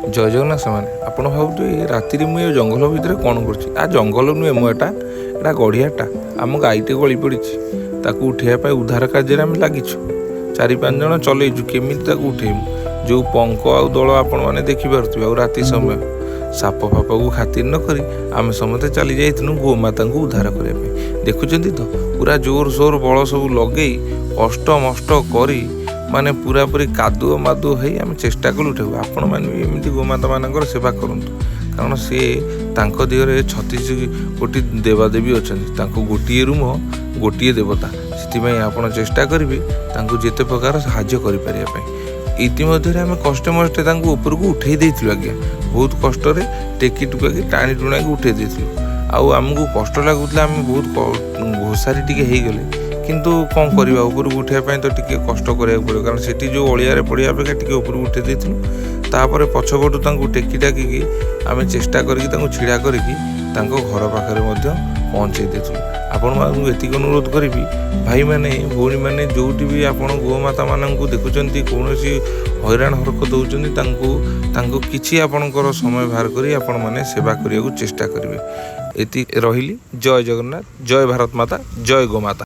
ଜୟ ଜଗନ୍ନାଥ। ସେମାନେ ଆପଣ ଭାବୁଥିବେ ରାତିରେ ମୁଁ ଏ ଜଙ୍ଗଲ ଭିତରେ କ'ଣ କରୁଛି? ଜଙ୍ଗଲ ନୁହେଁ ମୁଁ, ଏଟା ଗଡ଼ିଆଟା। ଆମ ଗାଈଟେ ଗଳି ପଡ଼ିଛି, ତାକୁ ଉଠାଇବା ପାଇଁ ଉଦ୍ଧାର କାର୍ଯ୍ୟରେ ଆମେ ଲାଗିଛୁ। 4-5 ଜଣ ଚଲେଇଛୁ, କେମିତି ତାକୁ ଉଠେଇବୁ? ଯେଉଁ ପଙ୍କ ଆଉ ଦଳ ଆପଣମାନେ ଦେଖିପାରୁଥିବେ। ଆଉ ରାତି ସମୟ, ସାପ ଫାପକୁ ଖାତିର ନ କରି ଆମେ ସମସ୍ତେ ଚାଲି ଯାଇଥିଲୁ ଗୋମାତାଙ୍କୁ ଉଦ୍ଧାର କରିବା ପାଇଁ। ଦେଖୁଛନ୍ତି ତ, ପୁରା ଜୋର ସୋର ବଳ ସବୁ ଲଗେଇ କଷ୍ଟ ମଷ୍ଟ କରି ମାନେ ପୁରାପୁରି କାଦୁଅ ମାଦୁଅ ହେଇ ଆମେ ଚେଷ୍ଟା କଲୁ ଉଠାଇବୁ। ଆପଣମାନେ ବି ଏମିତି ଗୋମାତାମାନଙ୍କର ସେବା କରନ୍ତୁ, କାରଣ ସିଏ ତାଙ୍କ ଦେହରେ 36 କୋଟି ଦେବାଦେବୀ ଅଛନ୍ତି। ତାଙ୍କୁ ଗୋଟିଏ ରୁମ, ଗୋଟିଏ ଦେବତା। ସେଥିପାଇଁ ଆପଣ ଚେଷ୍ଟା କରିବେ ତାଙ୍କୁ ଯେତେ ପ୍ରକାର ସାହାଯ୍ୟ କରିପାରିବା ପାଇଁ। ଇତିମଧ୍ୟରେ ଆମେ କଷ୍ଟେ ମଷ୍ଟେ ତାଙ୍କୁ ଉପରକୁ ଉଠେଇ ଦେଇଥିଲୁ ଆଜ୍ଞା। ବହୁତ କଷ୍ଟରେ ଟେକି ଟୁକାକି ଟାଣି ଟୁଣାକି ଉଠେଇ ଦେଇଥିଲୁ। ଆଉ ଆମକୁ କଷ୍ଟ ଲାଗୁଥିଲା, ଆମେ ବହୁତ ଘୋଷାରି ଟିକେ ହେଇଗଲେ, କିନ୍ତୁ କ'ଣ କରିବା, ଉପରକୁ ଉଠାଇବା ପାଇଁ ତ ଟିକେ କଷ୍ଟ କରିବାକୁ ପଡ଼ିବ। କାରଣ ସେଠି ଯେଉଁ ଅଳିଆରେ ପଡ଼ିବା ଅପେକ୍ଷା ଟିକେ ଉପରକୁ ଉଠାଇ ଦେଇଥିଲୁ। ତାପରେ ପଛପଟୁ ତାଙ୍କୁ ଟେକି ଟାକିକି ଆମେ ଚେଷ୍ଟା କରିକି ତାଙ୍କୁ ଛିଡ଼ା କରିକି ତାଙ୍କ ଘର ପାଖରେ ମଧ୍ୟ ପହଞ୍ଚେଇ ଦେଇଥିଲୁ। ଆପଣମାନଙ୍କୁ ଏତିକି ଅନୁରୋଧ କରିବି, ଭାଇମାନେ ଭଉଣୀମାନେ, ଯେଉଁଠି ବି ଆପଣ ଗୋମାତାମାନଙ୍କୁ ଦେଖୁଛନ୍ତି କୌଣସି ହଇରାଣ ହରକତ ହେଉଛନ୍ତି, ତାଙ୍କୁ କିଛି ଆପଣଙ୍କର ସମୟ ବାହାର କରି ଆପଣମାନେ ସେବା କରିବାକୁ ଚେଷ୍ଟା କରିବେ। ଏତିକି ରହିଲି। ଜୟ ଜଗନ୍ନାଥ, ଜୟ ଭାରତ ମାତା, ଜୟ ଗୋମାତା।